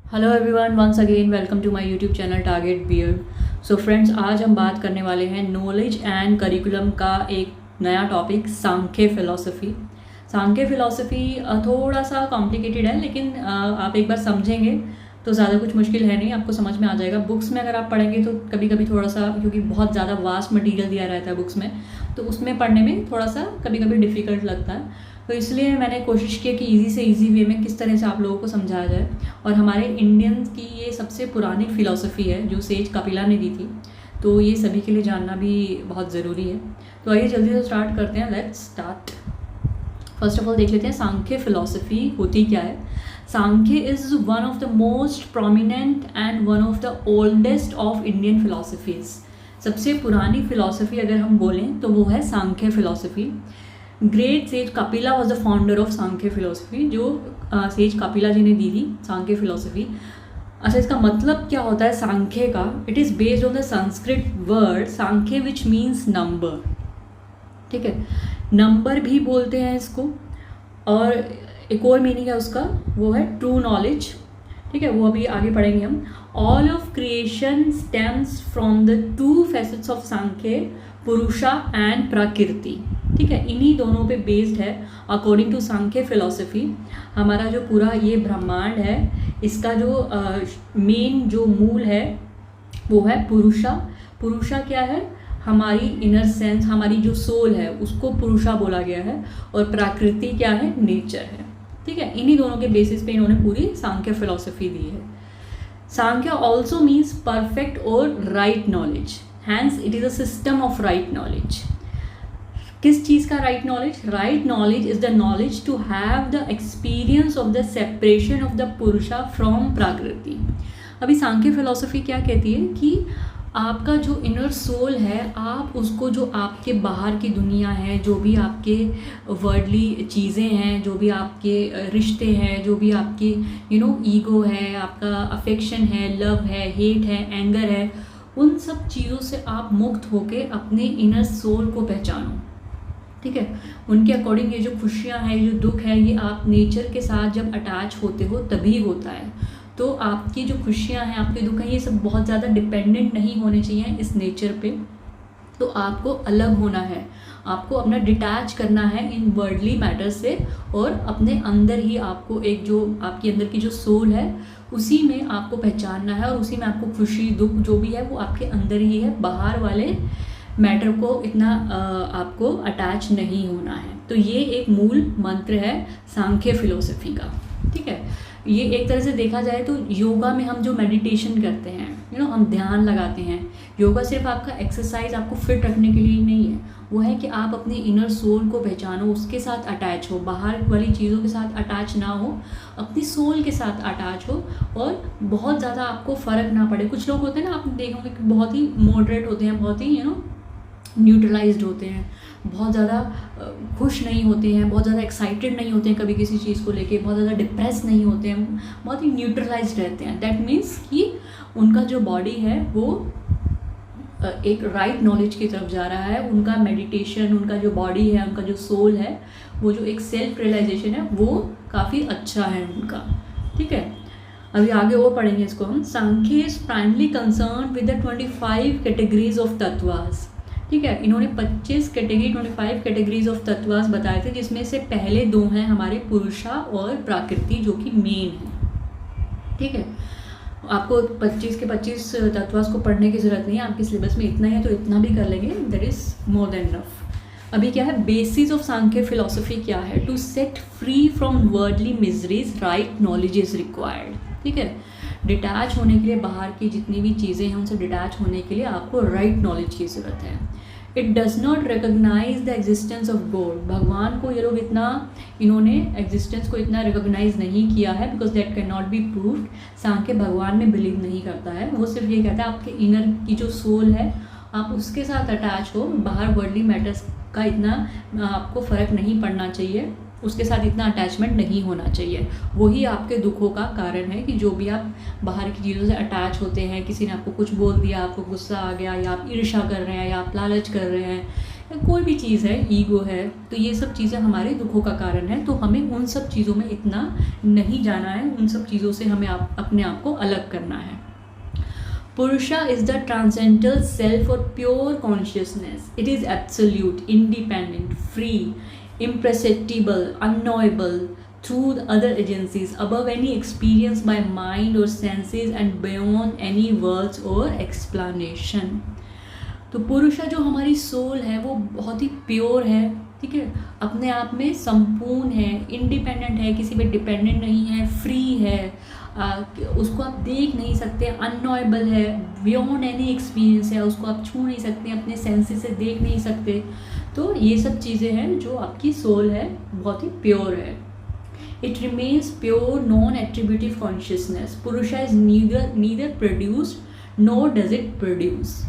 Hello everyone, once again welcome to my YouTube channel target bear. So friends, आज हम बात करने वाले हैं नॉलेज एंड करिकुलम का एक नया टॉपिक, सांख्य फ़िलॉसफ़ी। सांख्य फ़िलॉसफ़ी थोड़ा सा कॉम्प्लिकेटेड है, लेकिन आप एक बार समझेंगे तो ज़्यादा कुछ मुश्किल है नहीं, आपको समझ में आ जाएगा। बुक्स में अगर आप पढ़ेंगे तो कभी कभी थोड़ा सा, क्योंकि बहुत ज़्यादा वास्ट मटीरियल दिया रहता है बुक्स में, तो उसमें पढ़ने में थोड़ा सा कभी कभी डिफ़िकल्ट लगता है। तो इसलिए मैंने कोशिश की कि इजी से इजी वे में किस तरह से आप लोगों को समझाया जाए। और हमारे इंडियंस की ये सबसे पुरानी फ़िलॉसफ़ी है जो सेज कपिला ने दी थी, तो ये सभी के लिए जानना भी बहुत ज़रूरी है। तो आइए जल्दी से स्टार्ट करते हैं, let's start. First of all देख लेते हैं सांख्य फ़िलॉसफ़ी होती क्या है। Samkhya is one of the most prominent and one of the oldest of Indian philosophies. सबसे पुरानी फ़िलॉसफ़ी अगर हम बोलें तो वो है Samkhya philosophy. Great sage Kapila was the founder of Samkhya philosophy, जो सेज कपिला जी ने दी थी सांख्य फ़िलॉसफ़ी। अच्छा, इसका मतलब क्या होता है सांख्य का? It is based on the Sanskrit word Sankhya which means number. ठीक है, नंबर भी बोलते हैं इसको। और एक और मीनिंग है उसका, वो है ट्रू नॉलेज। ठीक है, वो अभी आगे पढ़ेंगे हम। All of creation stems from the two facets of Samkhya, Purusha and प्रकृति। ठीक है, इन्हीं दोनों पे बेस्ड है अकॉर्डिंग टू सांख्य फिलॉसफी। हमारा जो पूरा ये ब्रह्मांड है, इसका जो मेन जो मूल है वो है पुरुषा। पुरुषा क्या है? हमारी इनर सेंस, हमारी जो सोल है उसको पुरुषा बोला गया है। और प्रकृति क्या है? नेचर है। ठीक है, इन्हीं दोनों के बेसिस पे इन्होंने पूरी सांख्य फिलॉसफी दी है। सांख्य ऑल्सो मीन्स परफेक्ट और right knowledge, hence it is a system of right knowledge. किस चीज़ का right knowledge? Right knowledge is the knowledge to have the experience of the separation of the Purusha from Prakriti. अभी सांख्य philosophy क्या कहती है कि आपका जो इनर सोल है, आप उसको, जो आपके बाहर की दुनिया है, जो भी आपके वर्ल्डली चीज़ें हैं, जो भी आपके रिश्ते हैं, जो भी आपकी ईगो है, आपका अफेक्शन है, लव है, हेट है, एंगर है, उन सब चीज़ों से आप मुक्त होके अपने इनर सोल को पहचानो। ठीक है, उनके अकॉर्डिंग ये जो खुशियाँ हैं, ये जो दुख है, ये आप नेचर के साथ जब अटैच होते हो तभी होता है। तो आपकी जो खुशियाँ हैं, आपके दुख हैं, ये सब बहुत ज़्यादा डिपेंडेंट नहीं होने चाहिए इस नेचर पे। तो आपको अलग होना है, आपको अपना डिटैच करना है इन वर्ल्डली मैटर्स से, और अपने अंदर ही आपको एक जो आपके अंदर की जो सोल है उसी में आपको पहचानना है, और उसी में आपको खुशी दुख जो भी है वो आपके अंदर ही है। बाहर वाले मैटर को इतना आपको अटैच नहीं होना है। तो ये एक मूल मंत्र है सांख्य फिलॉसफी का। ठीक है, ये एक तरह से देखा जाए तो योगा में हम जो मेडिटेशन करते हैं, हम ध्यान लगाते हैं, योगा सिर्फ आपका एक्सरसाइज आपको फिट रखने के लिए ही नहीं है, वो है कि आप अपने इनर सोल को पहचानो, उसके साथ अटैच हो, बाहर वाली चीज़ों के साथ अटैच ना हो, अपनी सोल के साथ अटैच हो, और बहुत ज़्यादा आपको फ़र्क ना पड़े। कुछ लोग होते हैं ना, आप देखोगे कि बहुत ही मॉडरेट होते हैं, बहुत ही न्यूट्रलाइज्ड होते हैं, बहुत ज़्यादा खुश नहीं होते हैं, बहुत ज़्यादा एक्साइटेड नहीं होते हैं कभी किसी चीज़ को लेके, बहुत ज़्यादा डिप्रेस नहीं होते हैं, बहुत ही न्यूट्रलाइज्ड रहते हैं। दैट मीन्स कि उनका जो बॉडी है वो एक राइट नॉलेज की तरफ जा रहा है। उनका मेडिटेशन, उनका जो बॉडी है, उनका जो सोल है, वो जो एक सेल्फ रियलाइजेशन है वो काफ़ी अच्छा है उनका। ठीक है, अभी आगे और पढ़ेंगे इसको हम। Samkhya is primarily concern with the 25 categories of tattvas. ठीक है, इन्होंने 25 कैटेगरीज ऑफ तत्वास बताए थे, जिसमें से पहले दो हैं हमारे पुरुषा और प्रकृति, जो कि मेन है। ठीक है, आपको 25 के 25 तत्वास को पढ़ने की ज़रूरत नहीं है, आपके सिलेबस में इतना ही है तो इतना भी कर लेंगे, that is more than enough. अभी क्या है बेसिस ऑफ सांख्य फिलॉसफी क्या है? To set free from worldly miseries right knowledge is required. ठीक है, डिटैच होने के लिए, बाहर की जितनी भी चीज़ें हैं उनसे डिटैच होने के लिए आपको राइट नॉलेज की ज़रूरत है। It does not recognise the existence of God. भगवान को ये लोग इन्होंने एग्जिस्टेंस को इतना रिकोगनाइज नहीं किया है, because that can not be proved. Samkhya भगवान में बिलीव नहीं करता है, वो सिर्फ ये कहता है आपके इनर की जो सोल है आप उसके साथ अटैच हो, बाहर वर्ल्डली मैटर्स का इतना आपको फ़र्क नहीं पड़ना चाहिए, उसके साथ इतना अटैचमेंट नहीं होना चाहिए। वही आपके दुखों का कारण है कि जो भी आप बाहर की चीज़ों से अटैच होते हैं, किसी ने आपको कुछ बोल दिया, आपको गुस्सा आ गया, या आप ईर्ष्या कर रहे हैं, या आप लालच कर रहे हैं, कोई भी चीज़ है, ईगो है, तो ये सब चीज़ें हमारे दुखों का कारण है। तो हमें उन सब चीज़ों में इतना नहीं जाना है, उन सब चीज़ों से हमें अपने आप को अलग करना है। पुरुषा इज द ट्रांसेंडेंटल सेल्फ और pure consciousness. It is absolute, independent, free, imperceptible, unknowable through the other agencies, above any experience by mind or senses, and beyond any words or explanation. तो पुरुषा जो हमारी सोल है वो बहुत ही pure है, ठीक है, अपने आप में संपूर्ण है, इंडिपेंडेंट है, किसी पे डिपेंडेंट नहीं है, फ्री है, उसको आप देख नहीं सकते, अननोएबल है, बियॉन्ड एनी एक्सपीरियंस है, उसको आप छू नहीं सकते, अपने सेंसेस से देख नहीं सकते। तो ये सब चीज़ें हैं जो आपकी सोल है, बहुत ही प्योर है। It remains pure non attributive consciousness. Purusha is neither produced nor does it produce.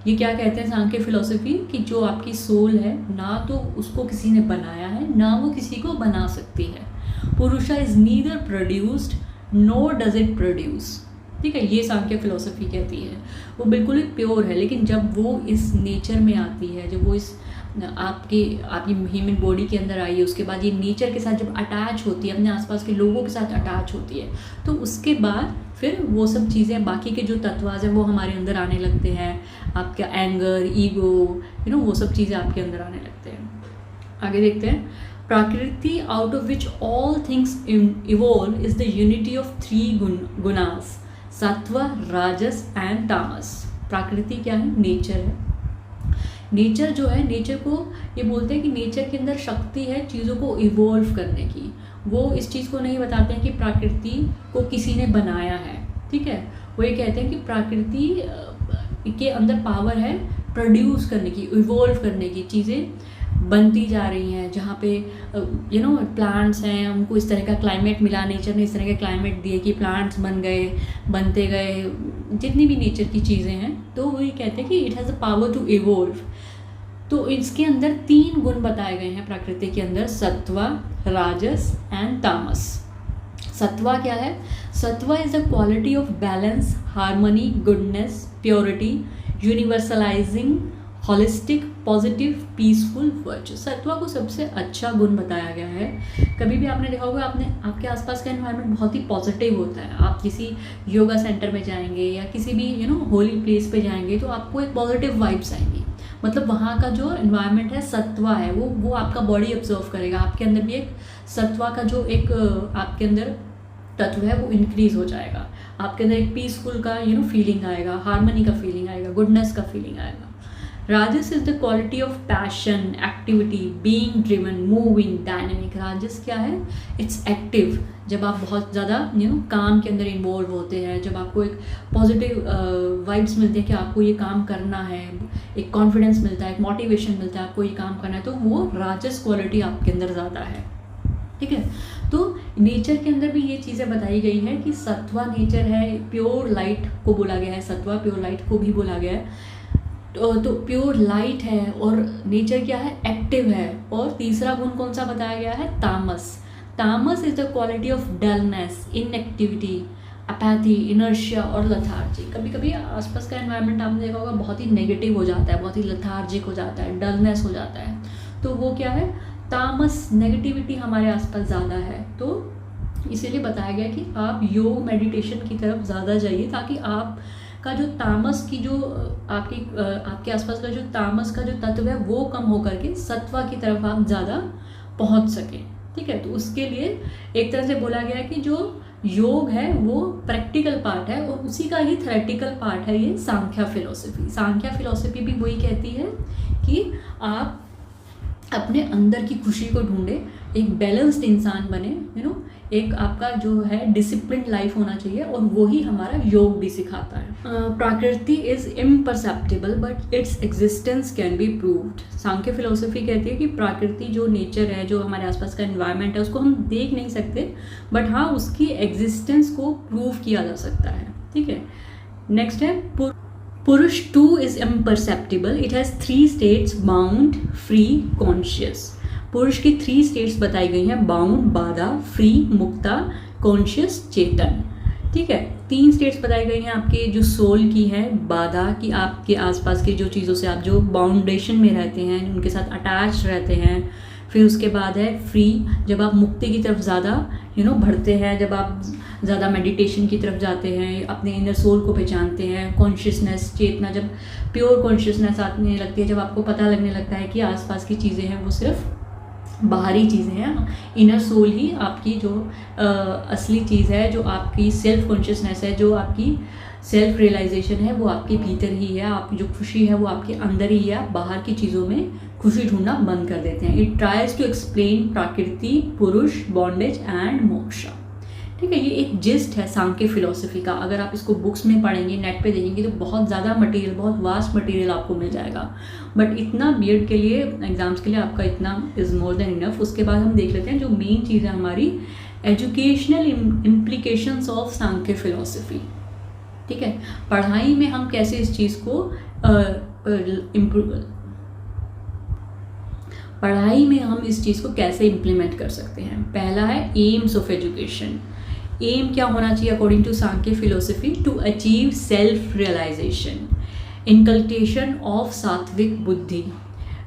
ये क्या कहते हैं सांख्य फिलॉसफी, कि जो आपकी सोल है ना तो उसको किसी ने बनाया है, ना वो किसी को बना सकती है। पुरुषा is neither produced nor does it produce, ठीक है, ये सांख्य फिलॉसफी कहती है। वो बिल्कुल ही प्योर है, लेकिन जब वो इस नेचर में आती है, जब वो इस आपकी ह्यूमन बॉडी के अंदर आई है, उसके बाद ये नेचर के साथ जब अटैच होती है, अपने आसपास के लोगों के साथ अटैच होती है, तो उसके बाद फिर वो सब चीज़ें, बाकी के जो तत्वाज हैं वो हमारे अंदर आने लगते हैं। आपका एंगर, ईगो, वो सब चीज़ें आपके अंदर आने लगते हैं। आगे देखते हैं। प्रकृति out of which all things evolve is the unity of 3 gunas, सत्व, राजस एंड तामस। प्रकृति क्या है? नेचर है। नेचर जो है, नेचर को ये बोलते हैं कि नेचर के अंदर शक्ति है चीज़ों को इवॉल्व करने की। वो इस चीज़ को नहीं बताते हैं कि प्रकृति को किसी ने बनाया है, ठीक है, वो ये कहते हैं कि प्रकृति के अंदर पावर है प्रोड्यूस करने की, इवॉल्व करने की, चीज़ें बनती जा रही हैं। जहाँ पे प्लांट्स हैं, उनको इस तरह का क्लाइमेट मिला, नेचर ने इस तरह के क्लाइमेट दिए कि प्लांट्स बन गए, बनते गए, जितनी भी नेचर की चीज़ें हैं, तो वो ये कहते हैं कि it has a power to evolve. तो इसके अंदर 3 गुण बताए गए हैं प्रकृति के अंदर, सत्वा, राजस एंड तामस। सत्वा क्या है? Sattva is the quality of balance, harmony, goodness, purity, universalising, holistic, positive, peaceful virtue. सत्वा को सबसे अच्छा गुण बताया गया है। कभी भी आपने देखा होगा, आपके आसपास का एनवायरनमेंट बहुत ही पॉजिटिव होता है। आप किसी योगा सेंटर में जाएंगे या किसी भी होली प्लेस पे जाएंगे तो आपको एक पॉजिटिव वाइब्स आएंगी। मतलब वहाँ का जो एनवायरनमेंट है, सत्वा है, वो आपका बॉडी ऑब्जर्व करेगा। आपके अंदर भी एक सत्वा का जो एक आपके अंदर तत्व है वो इंक्रीज हो जाएगा। आपके अंदर एक पीसफुल का फीलिंग आएगा, हार्मनी का फीलिंग आएगा, गुडनेस का फीलिंग आएगा। राजस is the quality of passion, activity, being driven, moving, dynamic. राजस क्या है? It's active. जब आप बहुत ज़्यादा काम के अंदर इन्वॉल्व होते हैं, जब आपको एक पॉजिटिव वाइब्स मिलते हैं कि आपको ये काम करना है, एक कॉन्फिडेंस मिलता है, एक मोटिवेशन मिलता है, आपको ये काम करना है, तो वो राजस क्वालिटी आपके अंदर ज़्यादा है, ठीक है। तो नेचर के अंदर भी ये चीज़ें बताई गई है कि सत्वा नेचर है, प्योर लाइट को बोला गया है, सत्वा प्योर लाइट को भी बोला गया है। तो प्योर लाइट है और नेचर क्या है? एक्टिव है। और तीसरा गुण कौन सा बताया गया है? तामस। तामस is the quality of dullness, inactivity, apathy, inertia और लथार्जी। कभी कभी आसपास का एनवायरनमेंट आपने देखा होगा बहुत ही नेगेटिव हो जाता है, बहुत ही लथार्जिक हो जाता है, डलनेस हो जाता है, तो वो क्या है? तामस, नेगेटिविटी हमारे आसपास ज़्यादा है। तो इसीलिए बताया गया कि आप योग मेडिटेशन की तरफ ज़्यादा जाइए, ताकि आप का जो तामस की जो आपके आसपास का जो तामस का जो तत्व है वो कम होकर के सत्वा की तरफ आप ज़्यादा पहुंच सकें, ठीक है। तो उसके लिए एक तरह से बोला गया है कि जो योग है वो प्रैक्टिकल पार्ट है और उसी का ही थ्योरेटिकल पार्ट है ये सांख्य फिलॉसफी। सांख्य फिलॉसफी भी वही कहती है कि आप अपने अंदर की खुशी को ढूंढे, एक बैलेंस्ड इंसान बने, एक आपका जो है डिसिप्लिन लाइफ होना चाहिए, और वही हमारा योग भी सिखाता है। Prakriti is imperceptible but its existence can be proved. Samkhya philosophy कहती है कि प्रकृति जो नेचर है, जो हमारे आसपास का एनवायरनमेंट है, उसको हम देख नहीं सकते, बट हाँ उसकी एग्जिस्टेंस को प्रूव किया जा सकता है, ठीक है। नेक्स्ट है Purusha too is imperceptible, it has 3 states, bound, free, conscious. Purusha की 3 स्टेट्स बताई गई हैं, बाउंड बाधा, फ्री मुक्ता, कॉन्शियस चेतन, ठीक है। 3 स्टेट्स बताई गई हैं आपके जो सोल की है, बाधा कि आपके आसपास की जो चीज़ों से आप जो बाउंडेशन में रहते हैं, उनके साथ अटैच रहते हैं। फिर उसके बाद है फ्री, जब आप मुक्ति की तरफ ज़्यादा बढ़ते हैं, जब आप ज़्यादा मेडिटेशन की तरफ जाते हैं, अपने इनर सोल को पहचानते हैं। कॉन्शियसनेस, चेतना, जब प्योर कॉन्शियसनेस आने लगती है, जब आपको पता लगने लगता है कि आसपास की चीज़ें हैं वो सिर्फ बाहरी चीज़ें हैं, इनर सोल ही आपकी जो असली चीज़ है, जो आपकी सेल्फ कॉन्शियसनेस है, जो आपकी सेल्फ रियलाइजेशन है, वो आपके भीतर ही है। आपकी जो खुशी है वो आपके अंदर ही है। आप बाहर की चीज़ों में खुशी ढूंढना बंद कर देते हैं। इट ट्राइज टू एक्सप्लेन प्रकृति, पुरुष, बॉन्डेज एंड मोक्षा। ठीक है, ये एक जिस्ट है सांख्य फिलॉसफी का। अगर आप इसको बुक्स में पढ़ेंगे, नेट पे देखेंगे तो बहुत ज़्यादा मटेरियल, बहुत वास्ट मटेरियल आपको मिल जाएगा। बट इतना बीएड के लिए, एग्जाम्स के लिए आपका इतना इज़ मोर देन इनफ। उसके बाद हम देख लेते हैं जो मेन चीज़ है हमारी, educational implications of Samkhya philosophy. ठीक है, पढ़ाई में हम कैसे इस चीज़ को पढ़ाई में हम इस चीज़ को कैसे इम्प्लीमेंट कर सकते हैं। पहला है एम्स ऑफ एजुकेशन। एम क्या होना चाहिए according to Samkhya philosophy? To achieve self realisation, inculcation of sattvic buddhi,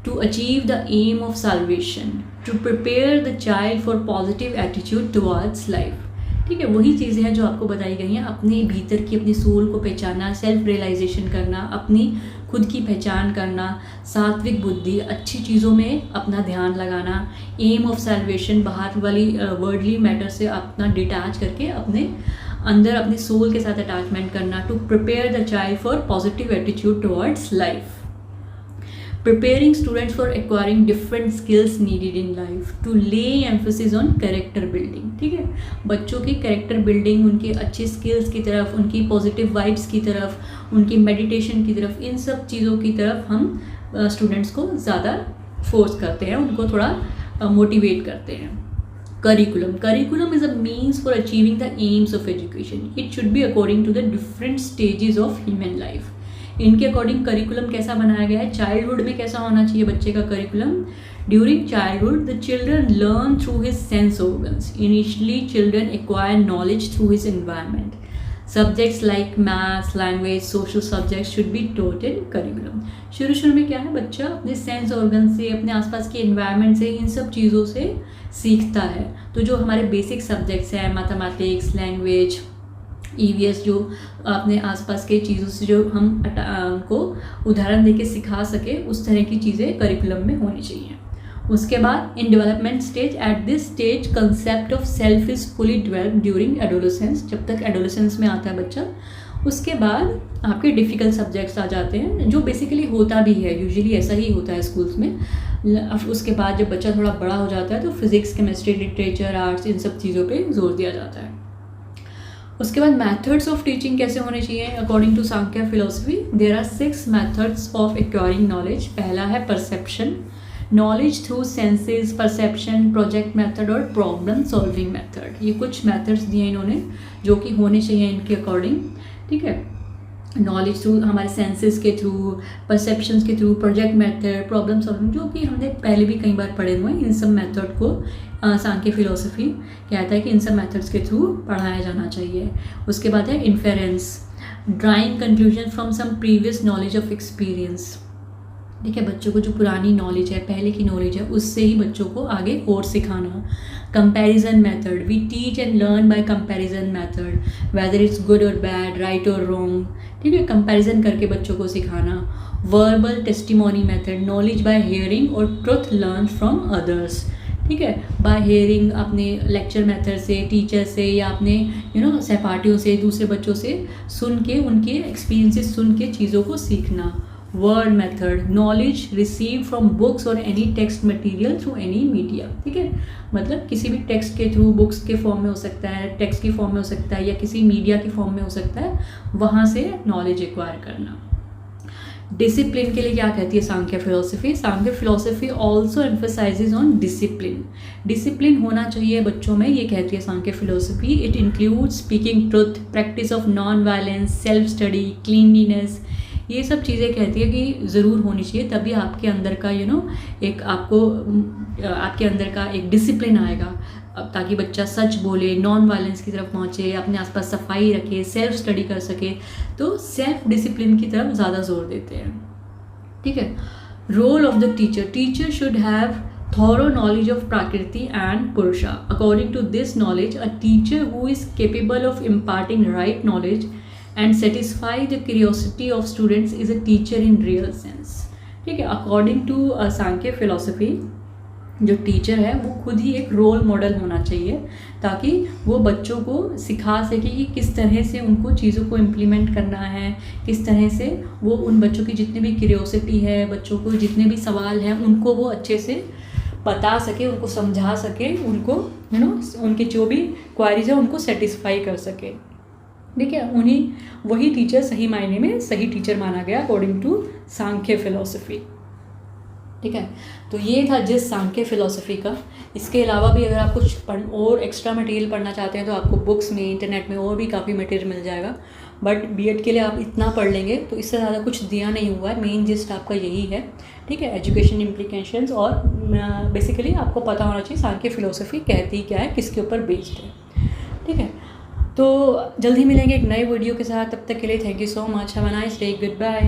to achieve the aim of salvation, to prepare the child for positive attitude towards life. ठीक है, वही चीज़ें हैं जो आपको बताई गई हैं। अपने भीतर की अपनी सोल को पहचानना, सेल्फ रियलाइजेशन करना, अपनी खुद की पहचान करना, सात्विक बुद्धि, अच्छी चीज़ों में अपना ध्यान लगाना, एम ऑफ सैल्वेशन, बाहर वाली वर्ल्डली मैटर से अपना डिटैच करके अपने अंदर अपने सोल के साथ अटैचमेंट करना, to prepare the child for positive attitude towards life, preparing students for acquiring different skills needed in life, to lay emphasis on character building। ठीक है, बच्चों की कैरेक्टर बिल्डिंग, उनके अच्छे स्किल्स की तरफ, उनकी पॉजिटिव वाइब्स की तरफ, उनकी मेडिटेशन की तरफ, इन सब चीज़ों की तरफ हम स्टूडेंट्स को ज़्यादा फोर्स करते हैं, उनको थोड़ा मोटिवेट करते हैं। Curriculum is a means for achieving the aims of education. It should be according to the different stages of human life. इनके अकॉर्डिंग करिकुलम कैसा बनाया गया है? चाइल्डहुड में कैसा होना चाहिए बच्चे का curriculum? During childhood the children learn through his sense organs. Initially children acquire knowledge through his environment. Subjects like maths, language, social subjects should be taught in curriculum. शुरू में क्या है, बच्चा अपने सेंस ऑर्गन से, अपने आसपास के एनवायरनमेंट से, इन सब चीज़ों से सीखता है। तो जो हमारे बेसिक सब्जेक्ट्स हैं, मैथमेटिक्स, लैंग्वेज, ईवीएस, जो अपने आसपास के चीज़ों से जो हम उनको उदाहरण देके सिखा सके, उस तरह की चीज़ें करिकुलम में होनी चाहिए। उसके बाद in development stage, at this stage concept of self is fully developed during adolescence. जब तक एडोलेसेंस में आता है बच्चा, उसके बाद आपके डिफ़िकल्ट सब्जेक्ट्स आ जाते हैं, जो बेसिकली होता भी है, यूजुअली ऐसा ही होता है स्कूल्स में। उसके बाद जब बच्चा थोड़ा बड़ा हो जाता है तो फिज़िक्स, केमिस्ट्री, लिटरेचर, आर्ट्स, इन सब चीज़ों पे जोर दिया जाता है। उसके बाद मेथड्स ऑफ टीचिंग कैसे होने चाहिए according to Samkhya philosophy? There are 6 methods of acquiring knowledge. पहला है perception, knowledge through senses, perception, project method और प्रॉब्लम सॉल्विंग मेथड। ये कुछ मेथड्स दिए इन्होंने जो कि होने चाहिए इनके अकॉर्डिंग। ठीक है, नॉलेज थ्रू हमारे सेंसेस के थ्रू, परसेप्शंस के through, project method, problem solving, जो कि हमने पहले भी कई बार पढ़े हुए हैं। इन सब मेथड को सांख्य फिलोसफी कहता है कि इन सब मेथड्स के थ्रू पढ़ाया जाना चाहिए। उसके बाद है inference, drawing conclusion from some previous knowledge of experience. ठीक है, बच्चों को जो पुरानी नॉलेज है, पहले की नॉलेज है, उससे ही बच्चों को आगे और सिखाना। Comparison method, we teach and learn by comparison method, whether it's good और बैड, राइट और रॉन्ग। ठीक है, कंपैरिजन करके बच्चों को सिखाना। Verbal testimony method, knowledge by hearing और ट्रुथ लर्न फ्रॉम अदर्स। ठीक है, बाय हियरिंग, अपने लेक्चर मेथड से, टीचर से, या अपने सहपाठियों से, दूसरे बच्चों से सुन के, उनके एक्सपीरियंसेस सुन के चीज़ों को सीखना। Word method, knowledge receive from books और any text material through any media. ठीक है, मतलब किसी भी टेक्स्ट के थ्रू, बुक्स के फॉर्म में हो सकता है, टेक्स्ट की फॉर्म में हो सकता है, या किसी मीडिया की फॉर्म में हो सकता है, वहाँ से नॉलेज एक्वायर करना। डिसिप्लिन के लिए क्या कहती है Samkhya philosophy? Samkhya philosophy also emphasises on discipline. Discipline होना चाहिए बच्चों में, ये कहती है Samkhya philosophy. It include speaking truth, practice of non violence, self study, cleanliness. ये सब चीज़ें कहती है कि ज़रूर होनी चाहिए, तभी आपके अंदर का एक आपके अंदर का एक डिसिप्लिन आएगा। अब ताकि बच्चा सच बोले, नॉन वायलेंस की तरफ पहुँचे, अपने आसपास सफाई रखे, सेल्फ स्टडी कर सके, तो सेल्फ डिसिप्लिन की तरफ ज़्यादा जोर देते हैं। ठीक है। Role of the teacher, teacher should have thorough knowledge of Prakriti and Purusha. According to this knowledge, a teacher who is capable of imparting right knowledge and satisfy the curiosity of students is a teacher in real sense. ठीक है। According to Sankhya philosophy, जो teacher है वो खुद ही एक role model होना चाहिए ताकि वो बच्चों को सिखा सके कि किस तरह से उनको चीज़ों को इम्प्लीमेंट करना है, किस तरह से वो उन बच्चों की जितनी भी क्यूरियोसिटी है, बच्चों को जितने भी सवाल हैं उनको वो अच्छे से बता सके, उनको समझा सके, उनको उनके जो भी क्वारीज है उनको सेटिस्फाई कर सके। ठीक है। वही टीचर सही मायने में सही टीचर माना गया अकॉर्डिंग टू सांख्य फिलॉसफी। ठीक है। तो ये था जिस सांख्य फिलॉसफी का। इसके अलावा भी अगर आप कुछ और एक्स्ट्रा मटेरियल पढ़ना चाहते हैं तो आपको बुक्स में, इंटरनेट में और भी काफ़ी मटेरियल मिल जाएगा, बट बीएड के लिए आप इतना पढ़ लेंगे तो इससे ज़्यादा कुछ दिया नहीं हुआ है। मेन जिस्ट आपका यही है। ठीक है। एजुकेशन इम्प्लीकेशंस और बेसिकली आपको पता होना चाहिए सांख्य फिलॉसफी कहती क्या है, किसके ऊपर बेस्ड है। ठीक है। तो जल्दी मिलेंगे एक नए वीडियो के साथ। तब तक के लिए thank you so much. Have a nice day. Good bye.